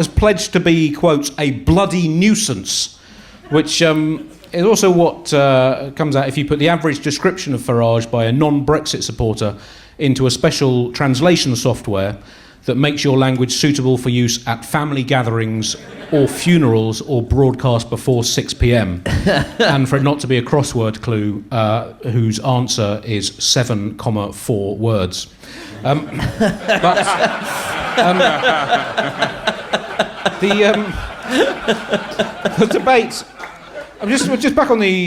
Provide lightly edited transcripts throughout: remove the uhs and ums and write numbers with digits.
has pledged to be, quote, a bloody nuisance, which is also what comes out if you put the average description of Farage by a non-Brexit supporter into a special translation software that makes your language suitable for use at family gatherings or funerals or broadcast before 6 p.m. and for it not to be a crossword clue whose answer is 7,4 words. The debate. We're just back on the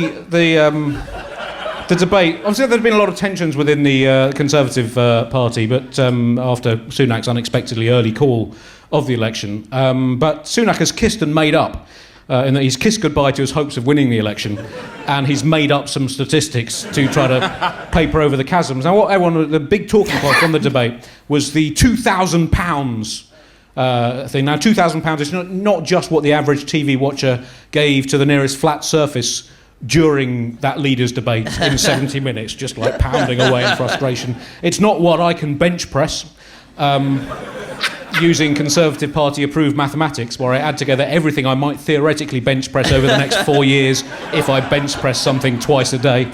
debate. Obviously, there's been a lot of tensions within the Conservative Party, but after Sunak's unexpectedly early call of the election, but Sunak has kissed and made up. In that he's kissed goodbye to his hopes of winning the election, and he's made up some statistics to try to paper over the chasms. Now, the big talking point from the debate was the £2,000 thing. Now, £2,000 is not just what the average TV watcher gave to the nearest flat surface during that leaders' debate in 70 minutes, just like pounding away in frustration. It's not what I can bench press using Conservative Party-approved mathematics, where I add together everything I might theoretically bench press over the next 4 years if I bench press something twice a day.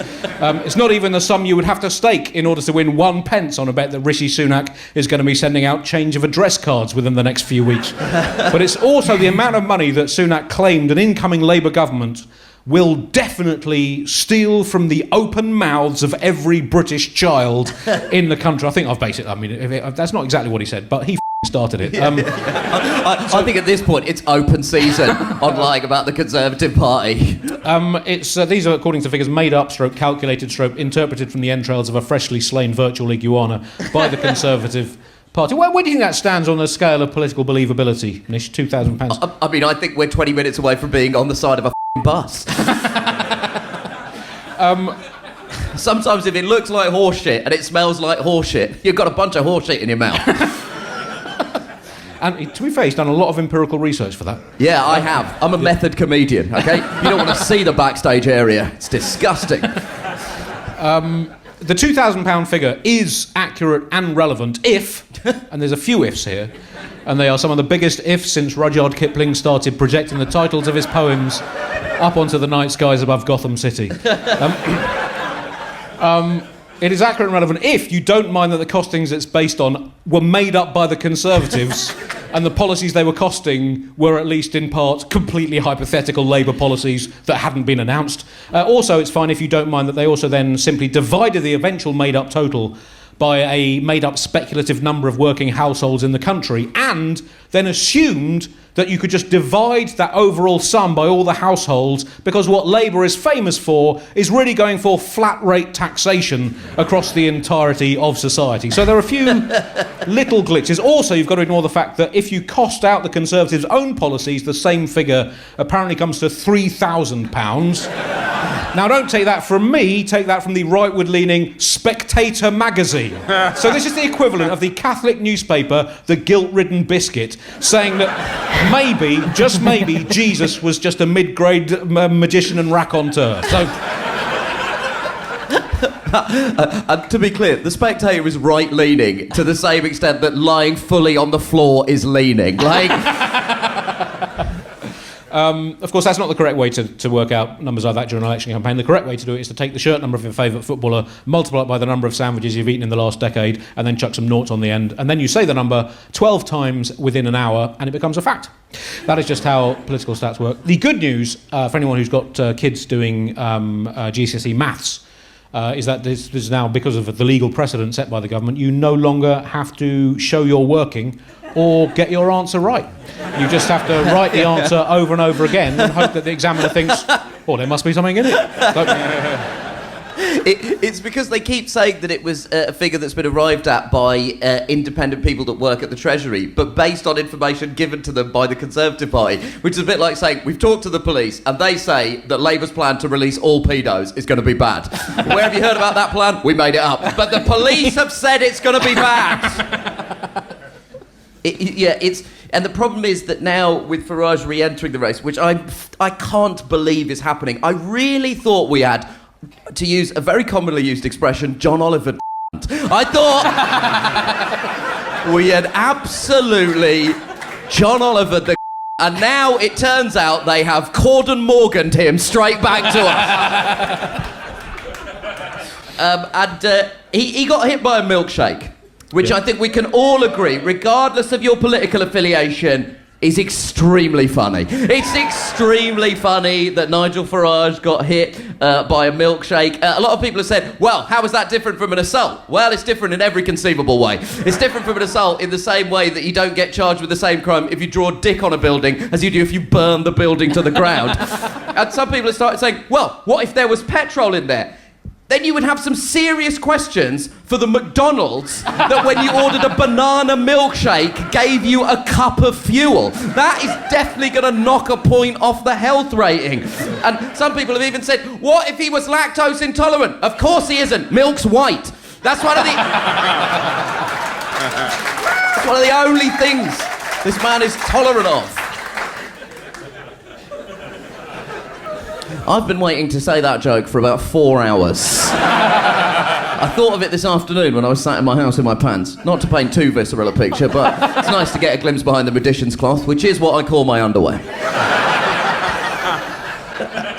It's not even the sum you would have to stake in order to win 1 pence on a bet that Rishi Sunak is going to be sending out change of address cards within the next few weeks. But it's also the amount of money that Sunak claimed an incoming Labour government will definitely steal from the open mouths of every British child in the country. I think I've basically, that's not exactly what he said, but he started it. I think at this point it's open season on lying about the Conservative Party. These are according to figures made up, calculated, interpreted from the entrails of a freshly slain virtual iguana by the Conservative Party. Where do you think that stands on the scale of political believability, Nish? £2,000? I think we're 20 minutes away from being on the side of a bus. Sometimes if it looks like horseshit and it smells like horseshit, you've got a bunch of horseshit in your mouth. And to be fair, he's done a lot of empirical research for that. Yeah, I have. I'm a method comedian, okay? You don't want to see the backstage area. It's disgusting. The £2,000 figure is accurate and relevant if, and there's a few ifs here, and they are some of the biggest ifs since Rudyard Kipling started projecting the titles of his poems up onto the night skies above Gotham City. It is accurate and relevant if you don't mind that the costings it's based on were made up by the Conservatives and the policies they were costing were at least in part completely hypothetical Labour policies that hadn't been announced. Also, it's fine if you don't mind that they also then simply divided the eventual made-up total by a made-up speculative number of working households in the country and then assumed that you could just divide that overall sum by all the households because what Labour is famous for is really going for flat-rate taxation across the entirety of society. So there are a few little glitches. Also, you've got to ignore the fact that if you cost out the Conservatives' own policies, the same figure apparently comes to £3,000. Now, don't take that from me, take that from the rightward-leaning Spectator magazine. So this is the equivalent of the Catholic newspaper, The Guilt-Ridden Biscuit, saying that maybe, just maybe, Jesus was just a mid-grade magician and raconteur. So... to be clear, The Spectator is right-leaning to the same extent that lying fully on the floor is leaning. Of course, that's not the correct way to work out numbers like that during an election campaign. The correct way to do it is to take the shirt number of your favourite footballer, multiply it by the number of sandwiches you've eaten in the last decade, and then chuck some noughts on the end. And then you say the number 12 times within an hour, and it becomes a fact. That is just how political stats work. The good news, for anyone who's got kids doing GCSE maths, is that this is now, because of the legal precedent set by the government, you no longer have to show you're working or get your answer right. You just have to write the answer over and over again and hope that the examiner thinks, oh, there must be something in it. It's because they keep saying that it was a figure that's been arrived at by independent people that work at the Treasury, but based on information given to them by the Conservative Party, which is a bit like saying, we've talked to the police, and they say that Labour's plan to release all pedos is going to be bad. Where have you heard about that plan? We made it up. But the police have said it's going to be bad. And the problem is that now, with Farage re-entering the race, which I can't believe is happening, I really thought we had, to use a very commonly used expression, John Oliver. I thought we had absolutely John Oliver the and now it turns out they have Corden Morgan'd him straight back to us. He got hit by a milkshake, which I think we can all agree, regardless of your political affiliation, is extremely funny. It's extremely funny that Nigel Farage got hit by a milkshake. A lot of people have said, well, how is that different from an assault? Well, it's different in every conceivable way. It's different from an assault in the same way that you don't get charged with the same crime if you draw a dick on a building as you do if you burn the building to the ground. And some people have started saying, well, what if there was petrol in there? Then you would have some serious questions for the McDonald's that when you ordered a banana milkshake gave you a cup of fuel. That is definitely going to knock a point off the health rating. And some people have even said, what if he was lactose intolerant? Of course he isn't. Milk's white. That's one of the only things this man is tolerant of. I've been waiting to say that joke for about 4 hours. I thought of it this afternoon when I was sat in my house in my pants. Not to paint too visceral a picture, but it's nice to get a glimpse behind the magician's cloth, which is what I call my underwear.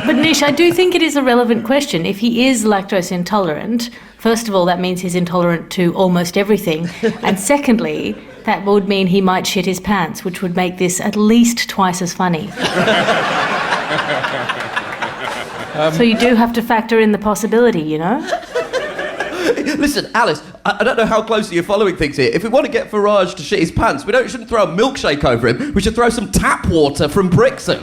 But Nish, I do think it is a relevant question. If he is lactose intolerant, first of all, that means he's intolerant to almost everything. And secondly, that would mean he might shit his pants, which would make this at least twice as funny. So you do have to factor in the possibility, you know? Listen, Alice, I don't know how closely you're following things here. If we want to get Farage to shit his pants, we shouldn't throw a milkshake over him. We should throw some tap water from Brixham.